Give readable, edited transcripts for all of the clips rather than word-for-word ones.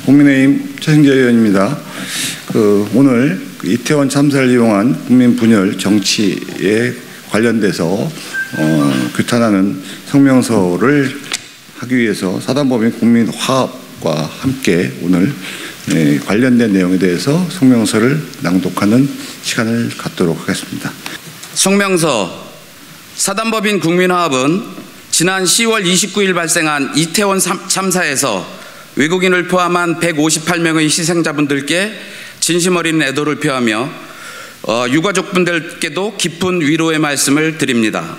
국민의힘 최승재 의원입니다. 오늘 이태원 참사를 이용한 국민 분열 정치에 관련돼서 규탄하는 성명서를 하기 위해서 사단법인 국민화합과 함께 오늘 관련된 내용에 대해서 성명서를 낭독하는 시간을 갖도록 하겠습니다. 성명서. 사단법인 국민화합은 지난 10월 29일 발생한 이태원 참사에서 외국인을 포함한 158명의 희생자분들께 진심 어린 애도를 표하며 유가족분들께도 깊은 위로의 말씀을 드립니다.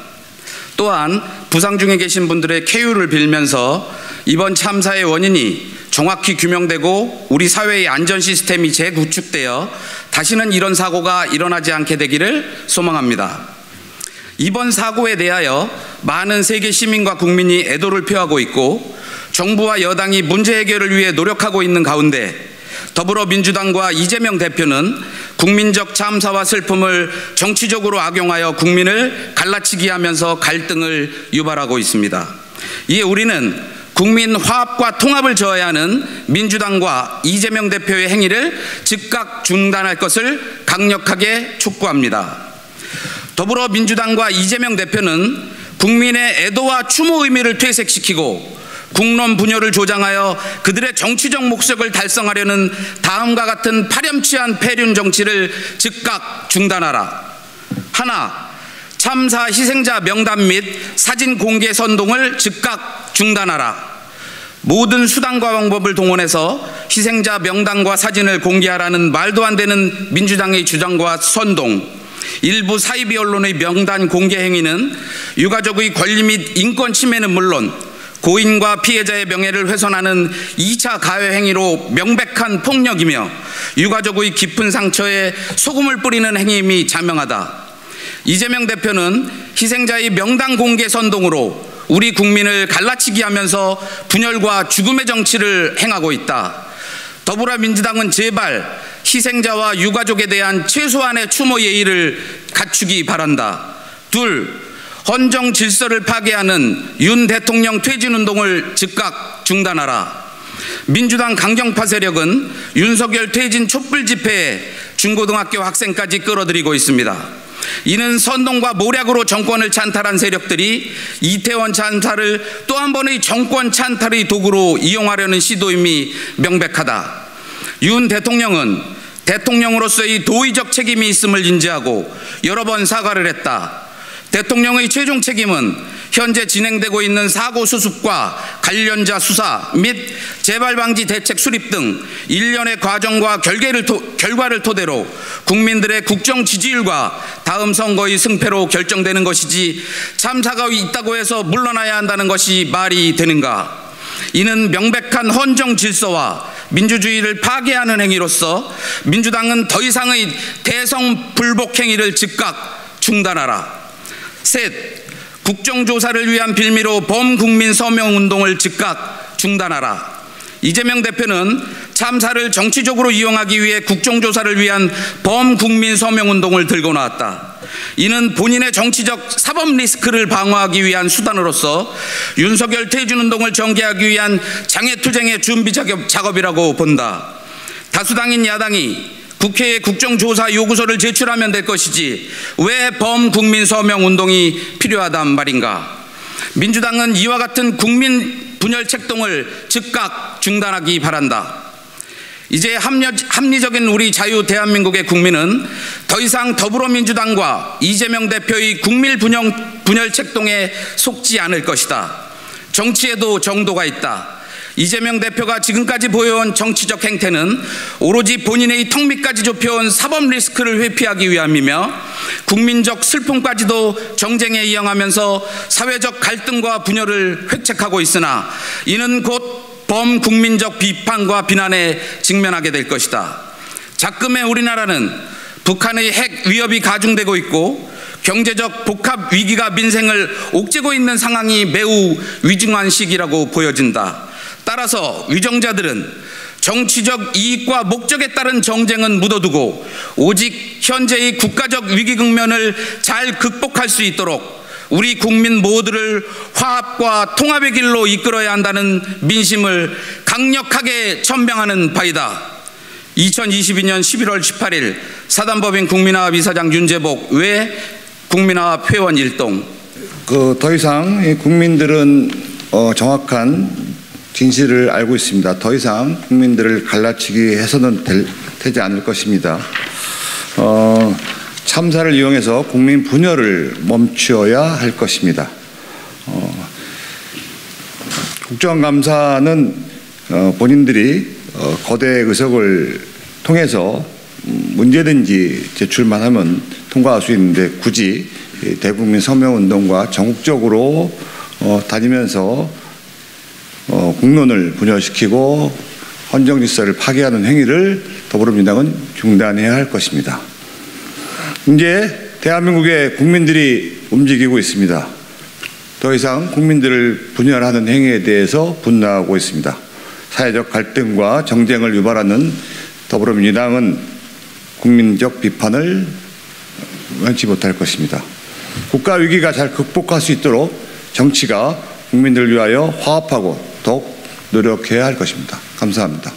또한 부상 중에 계신 분들의 쾌유를 빌면서 이번 참사의 원인이 정확히 규명되고 우리 사회의 안전 시스템이 재구축되어 다시는 이런 사고가 일어나지 않게 되기를 소망합니다. 이번 사고에 대하여 많은 세계 시민과 국민이 애도를 표하고 있고 정부와 여당이 문제 해결을 위해 노력하고 있는 가운데 더불어민주당과 이재명 대표는 국민적 참사와 슬픔을 정치적으로 악용하여 국민을 갈라치기 하면서 갈등을 유발하고 있습니다. 이에 우리는 국민 화합과 통합을 저해야 하는 민주당과 이재명 대표의 행위를 즉각 중단할 것을 강력하게 촉구합니다. 더불어민주당과 이재명 대표는 국민의 애도와 추모 의미를 퇴색시키고 국론 분열을 조장하여 그들의 정치적 목적을 달성하려는 다음과 같은 파렴치한 폐륜 정치를 즉각 중단하라. 하나, 참사 희생자 명단 및 사진 공개 선동을 즉각 중단하라. 모든 수단과 방법을 동원해서 희생자 명단과 사진을 공개하라는 말도 안 되는 민주당의 주장과 선동, 일부 사이비 언론의 명단 공개 행위는 유가족의 권리 및 인권 침해는 물론 고인과 피해자의 명예를 훼손하는 2차 가해 행위로 명백한 폭력이며 유가족의 깊은 상처에 소금을 뿌리는 행위임이 자명하다. 이재명 대표는 희생자의 명단 공개 선동으로 우리 국민을 갈라치기 하면서 분열과 죽음의 정치를 행하고 있다. 더불어민주당은 제발 희생자와 유가족에 대한 최소한의 추모 예의를 갖추기 바란다. 둘, 헌정 질서를 파괴하는 윤 대통령 퇴진운동을 즉각 중단하라. 민주당 강경파 세력은 윤석열 퇴진 촛불 집회에 중고등학교 학생까지 끌어들이고 있습니다. 이는 선동과 모략으로 정권을 찬탈한 세력들이 이태원 참사를 또 한 번의 정권 찬탈의 도구로 이용하려는 시도임이 명백하다. 윤 대통령은 대통령으로서의 도의적 책임이 있음을 인지하고 여러 번 사과를 했다. 대통령의 최종 책임은 현재 진행되고 있는 사고 수습과 관련자 수사 및 재발방지 대책 수립 등 일련의 과정과 결과를 토대로 국민들의 국정 지지율과 다음 선거의 승패로 결정되는 것이지 참사가 있다고 해서 물러나야 한다는 것이 말이 되는가. 이는 명백한 헌정 질서와 민주주의를 파괴하는 행위로서 민주당은 더 이상의 대성 불복 행위를 즉각 중단하라. 셋, 국정조사를 위한 빌미로 범국민 서명운동을 즉각 중단하라. 이재명 대표는 참사를 정치적으로 이용하기 위해 국정조사를 위한 범국민 서명운동을 들고 나왔다. 이는 본인의 정치적 사법 리스크를 방어하기 위한 수단으로서 윤석열 퇴진운동을 전개하기 위한 장애투쟁의 준비 작업이라고 본다. 다수당인 야당이 국회에 국정조사 요구서를 제출하면 될 것이지 왜 범국민 서명운동이 필요하단 말인가. 민주당은 이와 같은 국민 분열 책동을 즉각 중단하기 바란다. 이제 합리적인 우리 자유 대한민국의 국민은 더 이상 더불어민주당과 이재명 대표의 국민 분열 책동에 속지 않을 것이다. 정치에도 정도가 있다. 이재명 대표가 지금까지 보여온 정치적 행태는 오로지 본인의 턱 밑까지 좁혀온 사법 리스크를 회피하기 위함이며 국민적 슬픔까지도 정쟁에 이용하면서 사회적 갈등과 분열을 획책하고 있으나 이는 곧 범국민적 비판과 비난에 직면하게 될 것이다. 작금의 우리나라는 북한의 핵 위협이 가중되고 있고 경제적 복합 위기가 민생을 옥죄고 있는 상황이 매우 위중한 시기라고 보여진다. 따라서 위정자들은 정치적 이익과 목적에 따른 정쟁은 묻어두고 오직 현재의 국가적 위기 국면을 잘 극복할 수 있도록 우리 국민 모두를 화합과 통합의 길로 이끌어야 한다는 민심을 강력하게 천명하는 바이다. 2022년 11월 18일 사단법인 국민화합 이사장 윤재복 외 국민화합 회원 일동. 더 이상 국민들은 정확한 진실을 알고 있습니다. 더 이상 국민들을 갈라치기 해서는 되지 않을 것입니다. 참사를 이용해서 국민 분열을 멈추어야 할 것입니다. 국정감사는 본인들이 거대 의석을 통해서 문제든지 제출만 하면 통과할 수 있는데 굳이 대국민 서명운동과 전국적으로 다니면서 국론을 분열시키고 헌정질서를 파괴하는 행위를 더불어민주당은 중단해야 할 것입니다. 이제 대한민국의 국민들이 움직이고 있습니다. 더 이상 국민들을 분열하는 행위에 대해서 분노하고 있습니다. 사회적 갈등과 정쟁을 유발하는 더불어민주당은 국민적 비판을 면치 못할 것입니다. 국가 위기가 잘 극복할 수 있도록 정치가 국민들을 위하여 화합하고 더욱 노력해야 할 것입니다. 감사합니다.